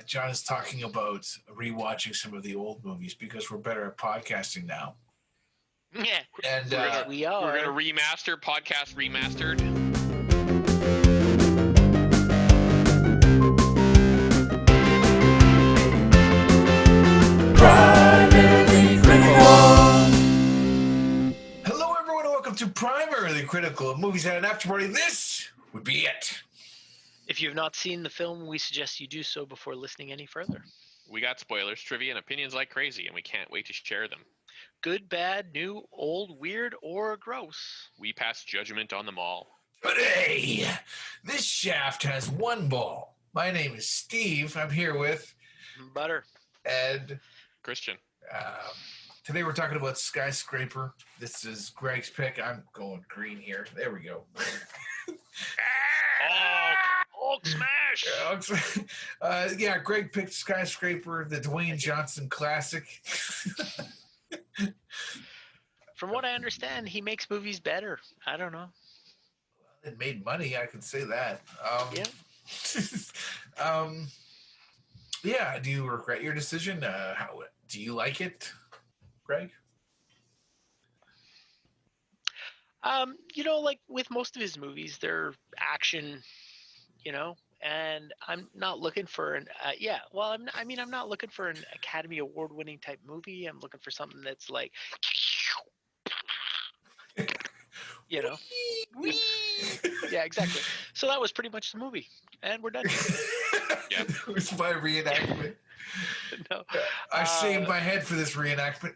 John is talking about rewatching some of the old movies because we're better at podcasting now. Yeah, And we We're are. gonna remaster podcast remastered. Primarily Critical. Hello, everyone, and welcome to Primarily Critical. Movies at an after party. This would be it. If you have not seen the film, we suggest you do so before listening any further. We got spoilers, trivia, and opinions like crazy, and we can't wait to share them. Good, bad, new, old, weird, or gross. We pass judgment on them all. Today, this shaft has one ball. My name is Steve. I'm here with Butter. Ed. Christian. Today we're talking about Skyscraper. This is Greg's pick. I'm going green here. There we go. Hulk smash! Yeah, Greg picked Skyscraper, the Dwayne Johnson classic. From what I understand, he makes movies better. I don't know. It made money, I could say that. Yeah. Yeah, do you regret your decision? Do you like it, Greg? Like with most of his movies, they're action, and I'm not looking for an I'm not looking for an Academy Award winning type movie. I'm looking for something that's like Whee! Yeah, exactly. So that was pretty much the movie, and we're done. Yeah. It was my reenactment. No, I shaved my head for this reenactment.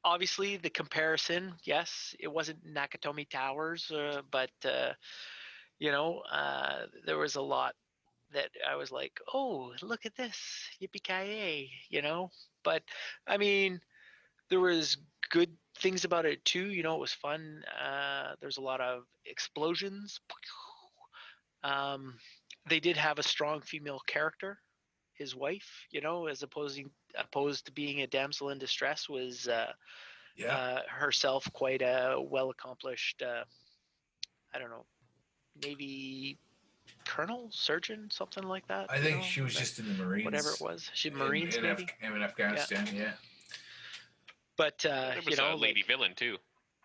Obviously the comparison, yes, it wasn't Nakatomi Towers, but there was a lot that I was like, oh, look at this, yippee-ki-yay, but I mean, there was good things about it too. It was fun. There's a lot of explosions. They did have a strong female character. His wife, as opposed to being a damsel in distress, was herself quite a well accomplished. I don't know, Navy colonel, surgeon, something like that. I think she was just in the Marines. Whatever it was, she Marines maybe. In Afghanistan, yeah. But there was a lady villain too.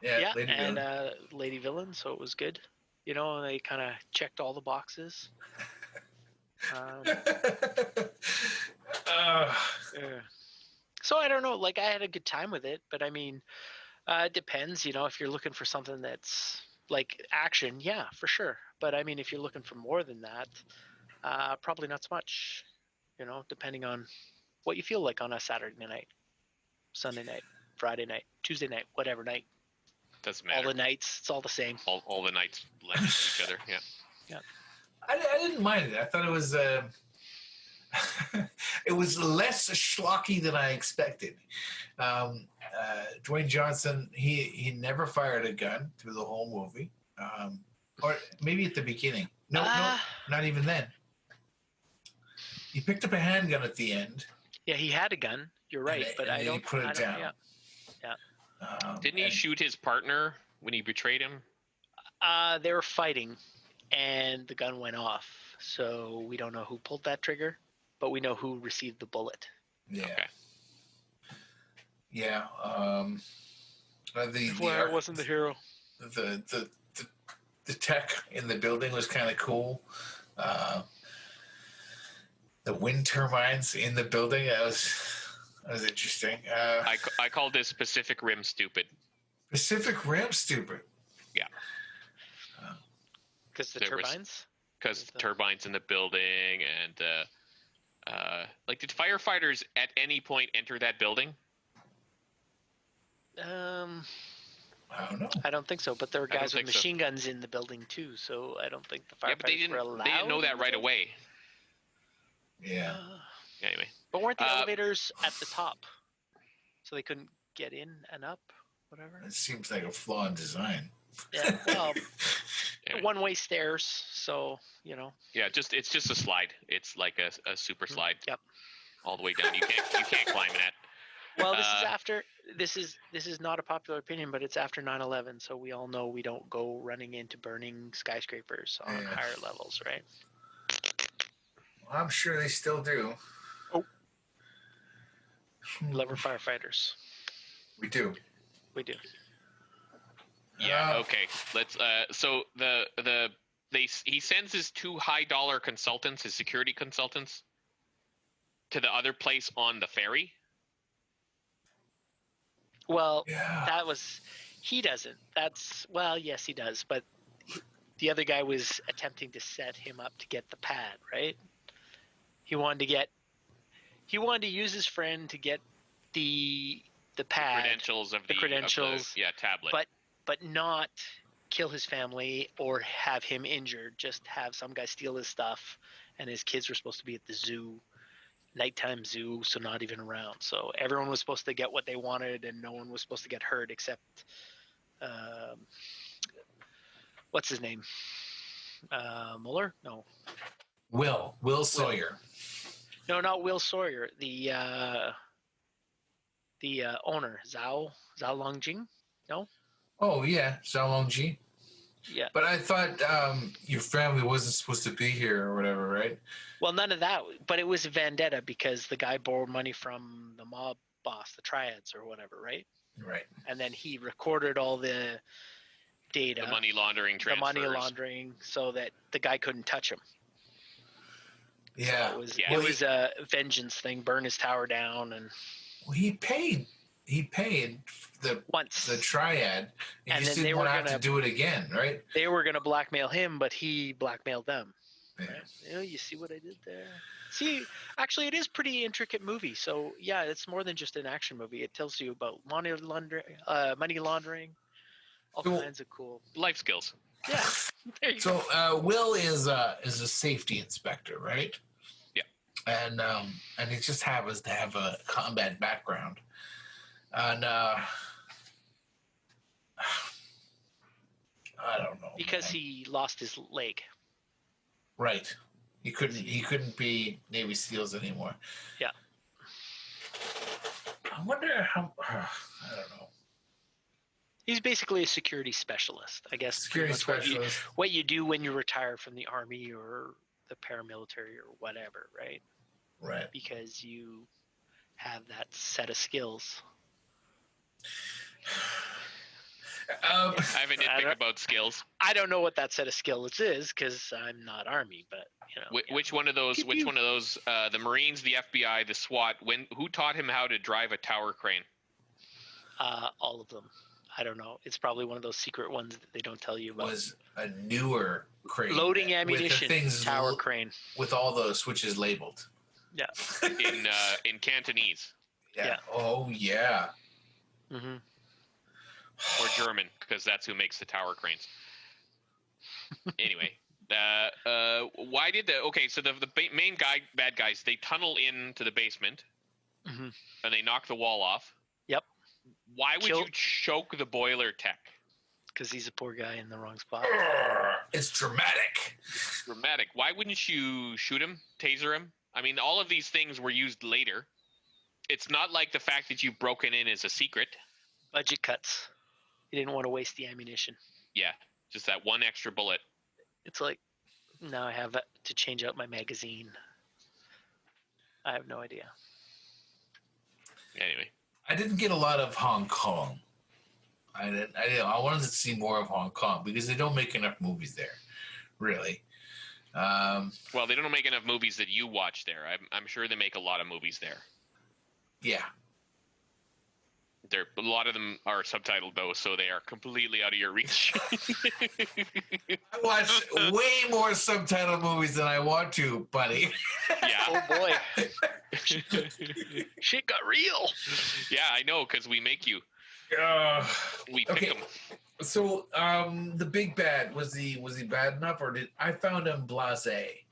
Yeah, lady villain, so it was good. They kind of checked all the boxes. So I don't know. Like, I had a good time with it, but I mean, it depends. If you're looking for something that's like action, yeah, for sure. But I mean, if you're looking for more than that, probably not so much. Depending on what you feel like on a Saturday night, Sunday night, Friday night, Tuesday night, whatever night. Doesn't matter. All the nights, it's all the same. All the nights blend into each other. Yeah. Yeah. I didn't mind it. I thought it was it was less schlocky than I expected. Dwayne Johnson, he never fired a gun through the whole movie, or maybe at the beginning. No, not even then. He picked up a handgun at the end. Yeah, he had a gun. You're right, but I don't. He put it down. Yeah. Didn't he shoot his partner when he betrayed him? They were fighting, and the gun went off. So we don't know who pulled that trigger, but we know who received the bullet. Yeah. Okay. Yeah. It wasn't the hero. The tech in the building was kind of cool. The wind turbines in the building, that was interesting. I called this Pacific Rim stupid. Pacific Rim stupid. Yeah. Because the turbines? Because the turbines in the building, and did firefighters at any point enter that building? I don't know. I don't think so, but there were guys with machine guns in the building too, so I don't think the firefighters were allowed. They didn't know that right away. Yeah. Anyway. But weren't the elevators at the top? So they couldn't get in and up? Whatever. It seems like a flaw in design. Yeah, well, anyway. One-way stairs, so, Yeah, it's just a slide. It's like a super slide. Yep. All the way down. You can't climb that. Well, this is after. This is not a popular opinion, but it's after 9/11, so we all know we don't go running into burning skyscrapers on Yeah. higher levels, right? Well, I'm sure they still do. Oh. We love our firefighters. We do. We do. Yeah. Okay. Let's. So he sends his 2 high-dollar consultants, his security consultants, to the other place on the ferry. Well, Yeah. he doesn't. Yes, he does, but the other guy was attempting to set him up to get the pad, right? He wanted to use his friend to get the pad, Credentials of the tablet. but not kill his family or have him injured. Just have some guy steal his stuff, and his kids were supposed to be at the zoo. Nighttime zoo, so not even around. So everyone was supposed to get what they wanted, and no one was supposed to get hurt except, what's his name? Mueller? No. Will Sawyer. No, not Will Sawyer. The owner, Zhao Longjing. No. Oh yeah, Xiaolongji. Yeah. But I thought your family wasn't supposed to be here or whatever, right? Well, none of that. But it was a vendetta because the guy borrowed money from the mob boss, the Triads or whatever, right? Right. And then he recorded all the data, the money laundering transfers. so that the guy couldn't touch him. Yeah. So it was a vengeance thing. Burn his tower down, and he paid the Triad, and just didn't want to have to do it again, right? They were going to blackmail him, but he blackmailed them. Yeah. Right? You see what I did there? See, actually, it is pretty intricate movie. So yeah, it's more than just an action movie. It tells you about money laundering, all kinds of cool life skills. Yeah. There you go. Will is a safety inspector, right? Yeah. And he just happens to have a combat background. And I don't know. Because he lost his leg. Right. He couldn't be Navy SEALs anymore. Yeah. I wonder how I don't know. He's basically a security specialist, I guess. Security specialist. What you do when you retire from the army or the paramilitary or whatever, right? Right. Because you have that set of skills. I have a nitpick about skills. I don't know what that set of skills is because I'm not Army, but Which one of those? The Marines, the FBI, the SWAT. Who taught him how to drive a tower crane? All of them. I don't know. It's probably one of those secret ones that they don't tell you about. Was a newer crane. Loading ammunition. Tower crane. With all those switches labeled. Yeah. In Cantonese. Yeah. Oh yeah. Mm-hmm. Or German, because that's who makes the tower cranes. Anyway, why did so the main bad guys, they tunnel into the basement, mm-hmm. and they knock the wall off. Yep. Why would you choke the boiler tech? Because he's a poor guy in the wrong spot. It's dramatic. Dramatic. Why wouldn't you shoot him, taser him? I mean, all of these things were used later. It's not like the fact that you've broken in is a secret. Budget cuts. He didn't want to waste the ammunition. Yeah, just that one extra bullet. It's like, now I have to change out my magazine. I have no idea. Anyway. I didn't get a lot of Hong Kong. I wanted to see more of Hong Kong because they don't make enough movies there, really. Well, they don't make enough movies that you watch there. I'm sure they make a lot of movies there. Yeah. A lot of them are subtitled, though, so they are completely out of your reach. I watch way more subtitled movies than I want to, buddy. Yeah. Oh, boy. Shit got real. Yeah, I know, because we make you. We pick them. So, the big bad, was he bad enough, or did I found him blasé?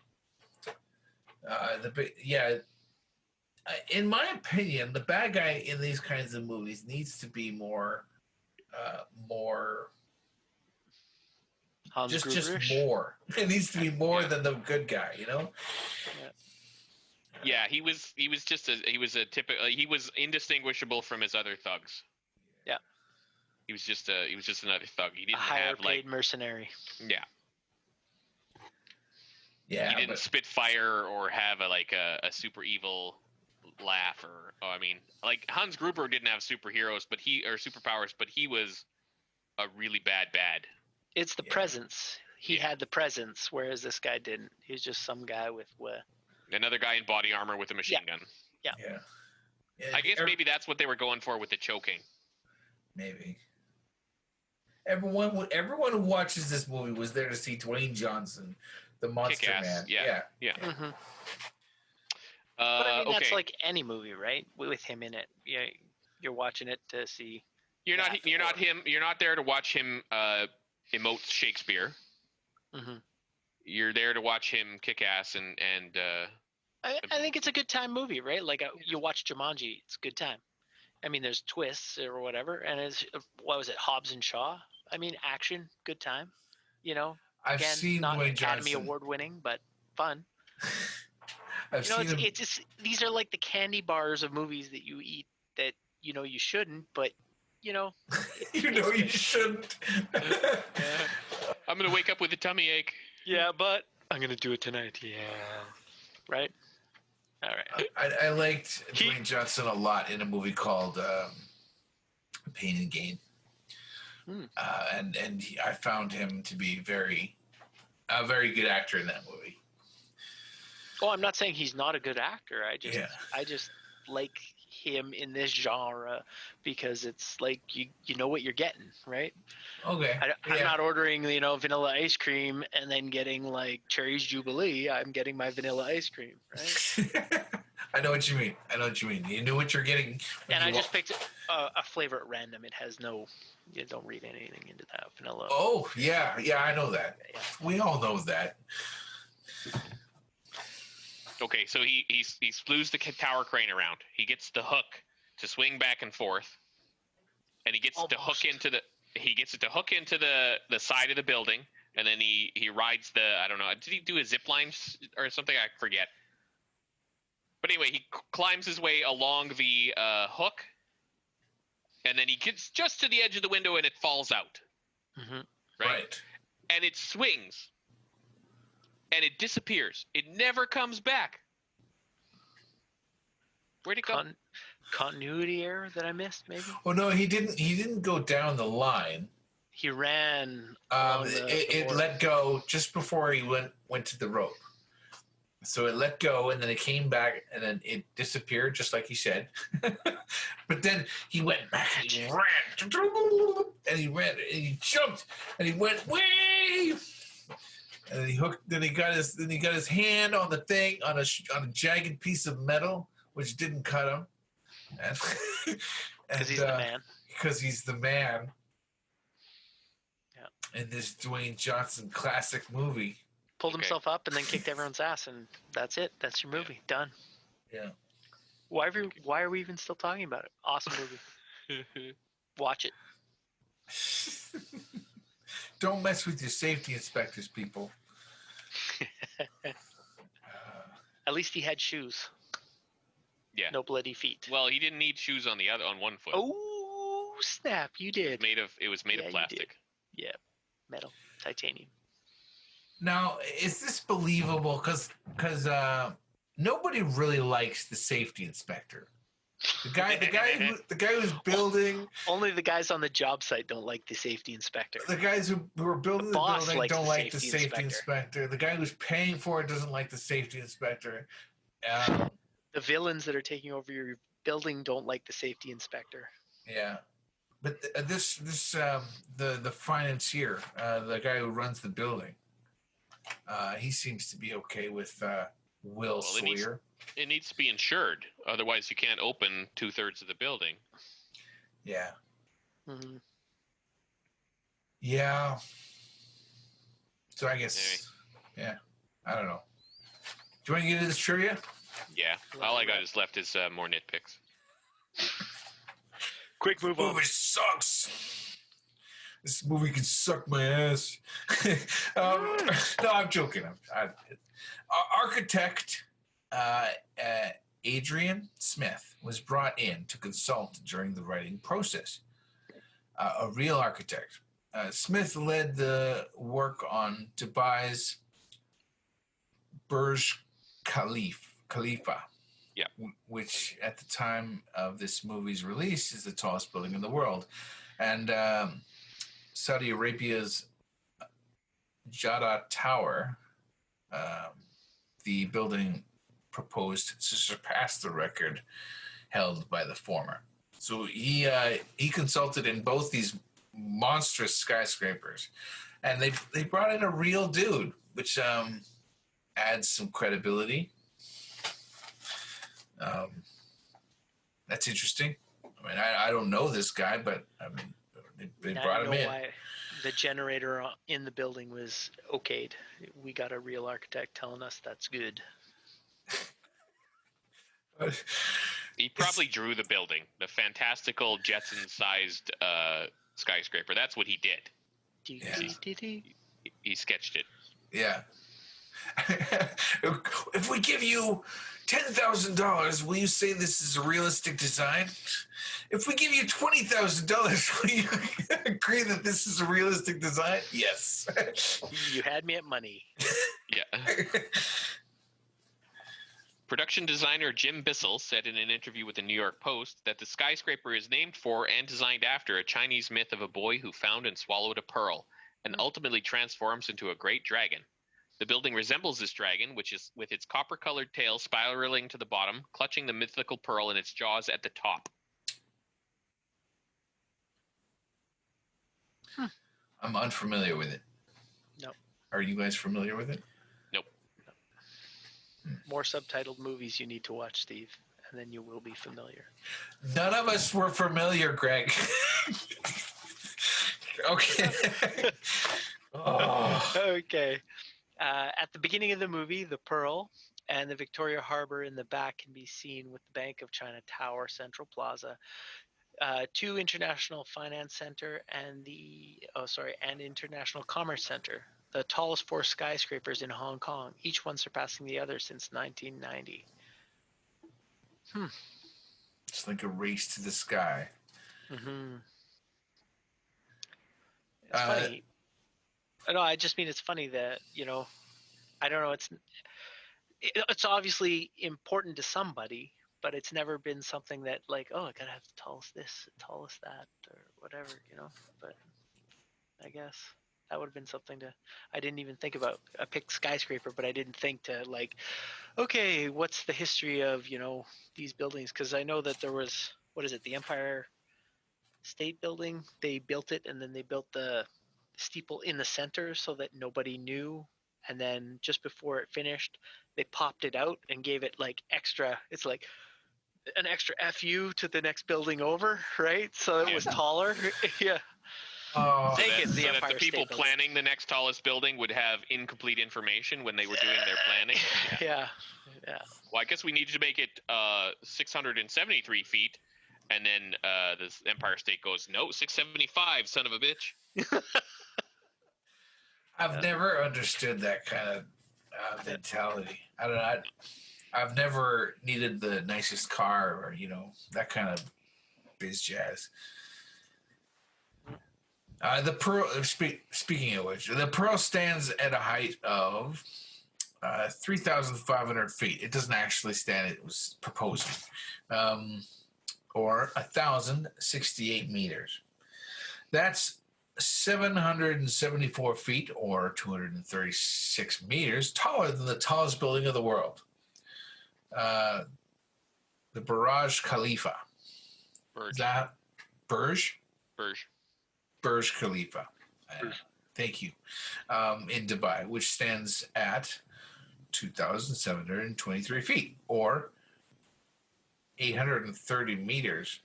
In my opinion, the bad guy in these kinds of movies needs to be more just more. It needs to be more than the good guy, you know. Yeah, he was indistinguishable from his other thugs. Yeah. He was just another thug. He didn't a higher have paid mercenary. Yeah. Yeah, he didn't spit fire or have a super evil laugh like Hans Gruber didn't have superpowers, but he was a really bad. It's the presence. He had the presence, whereas this guy didn't. He was just some guy with another guy in body armor with a machine gun. Yeah. I guess maybe that's what they were going for with the choking. Maybe. Everyone who watches this movie was there to see Dwayne Johnson, the Monster Man. Yeah. Mm-hmm. But I mean, that's like any movie, right? With him in it. Yeah, you're watching it to see. You're not there to watch him emote Shakespeare. Mm-hmm. You're there to watch him kick ass and. I think it's a good time movie, right? Like you watch Jumanji, it's a good time. I mean, there's twists or whatever, and it's what was it, Hobbs and Shaw? I mean, action, good time. I've seen not Dwayne Academy Johnson. Award winning, but fun. I've seen him. It's just, these are like the candy bars of movies that you eat that you shouldn't, but you shouldn't. I'm gonna wake up with a tummy ache. Yeah, but I'm gonna do it tonight. Yeah, right. All right. I liked Dwayne Johnson a lot in a movie called Pain and Gain, and I found him to be a very good actor in that movie. Oh, I'm not saying he's not a good actor. I just like him in this genre because it's like you know what you're getting, right? Okay. I'm not ordering vanilla ice cream and then getting like Cherry's Jubilee. I'm getting my vanilla ice cream, right? I know what you mean. You knew what you're getting. And I just picked a flavor at random. It has no. You don't read anything into that vanilla. Oh yeah, I know that. Yeah. We all know that. Okay, so he flews the tower crane around. He gets the hook to swing back and forth, and he gets it to hook into the side of the building, and then he rides I don't know. Did he do a zip line or something? I forget. But anyway, he climbs his way along the hook, and then he gets just to the edge of the window, and it falls out. Mm-hmm. Right. And it swings. And it disappears. It never comes back. Where'd it go? Continuity error that I missed, maybe? Oh no, he didn't go down the line. He ran. It let go just before he went to the rope. So it let go, and then it came back, and then it disappeared, just like he said. But then he went back and he ran, and he jumped, and he went way. And then he hooked. Then he got his hand on the thing on a jagged piece of metal, which didn't cut him. Because he's the man. Because he's the man. Yeah. In this Dwayne Johnson classic movie. Pulled himself up and then kicked everyone's ass, and that's it. That's your movie. Done. Yeah. Why are we even still talking about it? Awesome movie. Watch it. Don't mess with your safety inspectors, people. At least he had shoes. Yeah. No bloody feet. Well, he didn't need shoes on one foot. Oh snap! You did. It was made of plastic. Yeah, metal, titanium. Now, is this believable? Because nobody really likes the safety inspector. The guy who's building. Only the guys on the job site don't like the safety inspector. The guys who are building the building don't like the safety inspector. inspector. The guy who's paying for it doesn't like the safety inspector. The villains that are taking over your building don't like the safety inspector. Yeah, but the financier, the guy who runs the building, he seems to be okay with Will Sawyer. It needs to be insured, otherwise you can't open 2/3 of the building. Yeah. Mm-hmm. Yeah. So I guess, yeah, I don't know. Do you want to get into this trivia? Yeah. All I got is left is more nitpicks. Quick move on. Movie sucks. This movie can suck my ass. No, I'm joking. Architect Adrian Smith was brought in to consult during the writing process. A real architect. Smith led the work on Dubai's Burj Khalifa, Yeah. which at the time of this movie's release is the tallest building in the world. And Saudi Arabia's Jeddah Tower, the building proposed to surpass the record held by the former. So he consulted in both these monstrous skyscrapers, and they brought in a real dude, which adds some credibility. That's interesting. I mean, I don't know this guy, but I mean, they brought him in. Why the generator in the building was okayed. We got a real architect telling us that's good. He probably drew the building, the fantastical Jetson-sized skyscraper. That's what he did. He sketched it. Yeah. If we give you $10,000, will you say this is a realistic design? If we give you $20,000, will you agree that this is a realistic design? Yes. You had me at money. Yeah. Production designer Jim Bissell said in an interview with the New York Post that the skyscraper is named for and designed after a Chinese myth of a boy who found and swallowed a pearl and ultimately transforms into a great dragon. The building resembles this dragon, which is with its copper-colored tail spiraling to the bottom, clutching the mythical pearl in its jaws at the top. I'm unfamiliar with it. No. Are you guys familiar with it? Nope. More subtitled movies you need to watch, Steve, and then you will be familiar. None of us were familiar, Greg. Okay. Oh. Okay. At the beginning of the movie, the Pearl and the Victoria Harbor in the back can be seen with the Bank of China Tower, Central Plaza, 2 International Finance Center, and and International Commerce Center, the tallest 4 skyscrapers in Hong Kong, each one surpassing the other since 1990. It's like a race to the sky. Mm-hmm. It's funny. No, I just mean it's funny that, I don't know, it's obviously important to somebody, but it's never been something that like, oh, I gotta have the tallest this, the tallest that, or whatever, but I guess that would have been something I didn't even think about. I picked skyscraper, but I didn't think to like, okay, what's the history of, these buildings? Because I know that there was, the Empire State Building, they built it and then they built the steeple in the center so that nobody knew, and then just before it finished they popped it out and gave it like extra, it's like an extra FU to the next building over, right? So it was taller. Yeah. Oh, so that the people planning the next tallest building would have incomplete information when they were doing their planning. Yeah. Well, I guess we need to make it 673 feet, and then the Empire State goes, no, 675, son of a bitch. I've never understood that kind of mentality. I don't know. I've never needed the nicest car or, that kind of biz jazz. The Pearl, speaking of which, the Pearl stands at a height of 3,500 feet. It doesn't actually stand, it was proposed. Or 1,068 meters. That's 774 feet or 236 meters taller than the tallest building of the world. The Burj Khalifa. Is that Burj? Burj Khalifa. Thank you. In Dubai, which stands at 2,723 feet or 830 meters.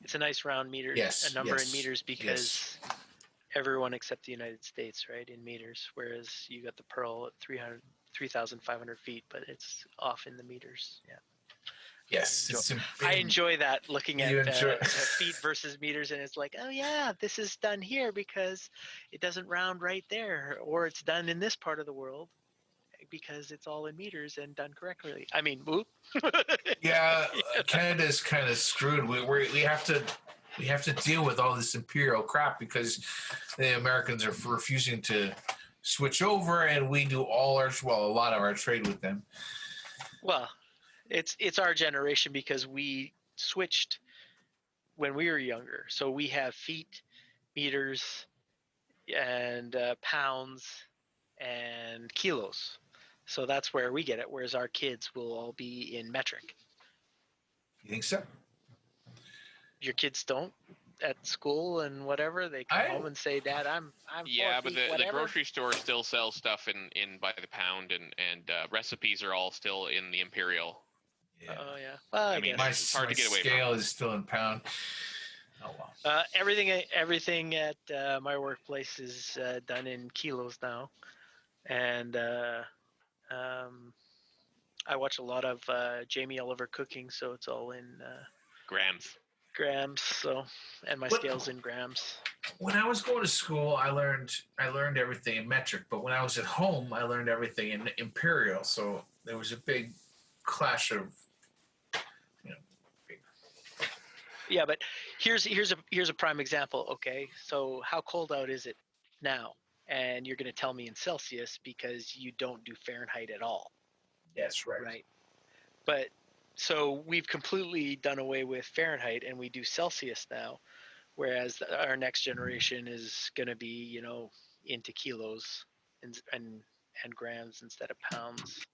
It's a nice round meter, a number in meters, because everyone except the United States, right, in meters, whereas you got the Pearl at 3,500 feet, but it's off in the meters. Yeah. Yes, I enjoy that, looking at feet versus meters, and it's like, oh yeah, this is done here because it doesn't round right there, or it's done in this part of the world. because it's all in meters and done correctly. I mean, whoop. Yeah, Canada's kind of screwed. We have to deal with all this imperial crap because the Americans are refusing to switch over, and we do a lot of our trade with them. Well, it's our generation because we switched when we were younger. So we have feet, meters, and pounds and kilos. So that's where we get it, whereas our kids will all be in metric. You think so? Your kids don't at school and whatever. They come home and say, "Dad, I'm yeah, 4 but feet, the grocery store still sells stuff in by the pound, and recipes are all still in the imperial. Yeah. Oh yeah. Well, I mean, guess. it's hard to get away from. Scale is still in pound. Oh well. Everything at my workplace is done in kilos now, and I watch a lot of Jamie Oliver cooking, so it's all in grams. So, and my scale's in grams. When I was going to school, I learned everything in metric, but when I was at home, I learned everything in imperial. So there was a big clash of, Yeah, but here's a prime example. Okay, so how cold out is it now? And you're going to tell me in Celsius because you don't do Fahrenheit at all. Yes, right. Right. But so we've completely done away with Fahrenheit and we do Celsius now, whereas our next generation is going to be, into kilos and grams instead of pounds.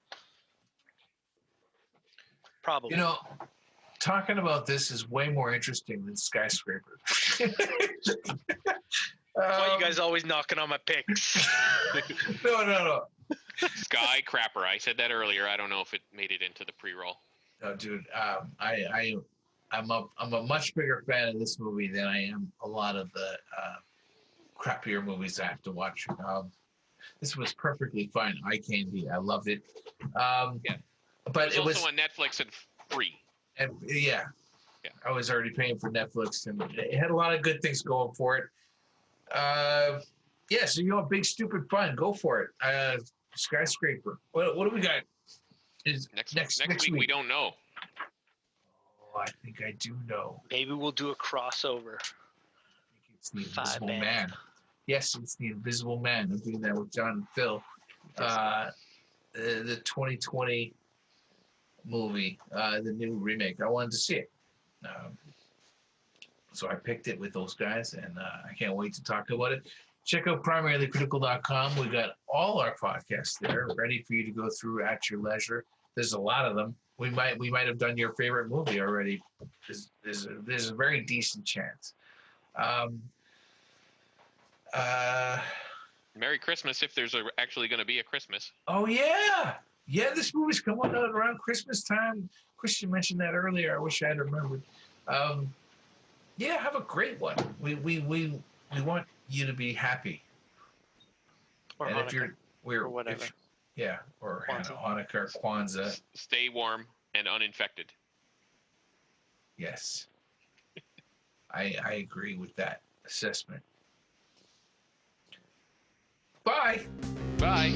Probably. Talking about this is way more interesting than Skyscraper. Why you guys always knocking on my picks? No. Skyscraper. I said that earlier. I don't know if it made it into the pre-roll. No, dude. I'm a much bigger fan of this movie than I am a lot of the crappier movies I have to watch. This was perfectly fine. Eye candy. I loved it. Yeah. But it was also on Netflix and free. And yeah, I was already paying for Netflix, and it had a lot of good things going for it. So big stupid fun. Go for it. Skyscraper. What do we got? Next week we don't know. Oh, I think I do know. Maybe we'll do a crossover. I think it's the Invisible Man. Yes, it's the Invisible Man. I'm doing that with John and Phil. The 2020 movie, the new remake. I wanted to see it. So I picked it with those guys, and I can't wait to talk about it. Check out primarylycritical.com. We got all our podcasts there ready for you to go through at your leisure. There's a lot of them. We might have done your favorite movie already. There's a very decent chance. Merry Christmas if there's actually going to be a Christmas. Oh yeah. Yeah, this movie's coming out around Christmas time. Christian mentioned that earlier. I wish I had remembered. Have a great one. We want you to be happy. Or and Hanukkah, or whatever. Or Kwanzaa. Hanukkah or Kwanzaa. Stay warm and uninfected. Yes. I agree with that assessment. Bye. Bye.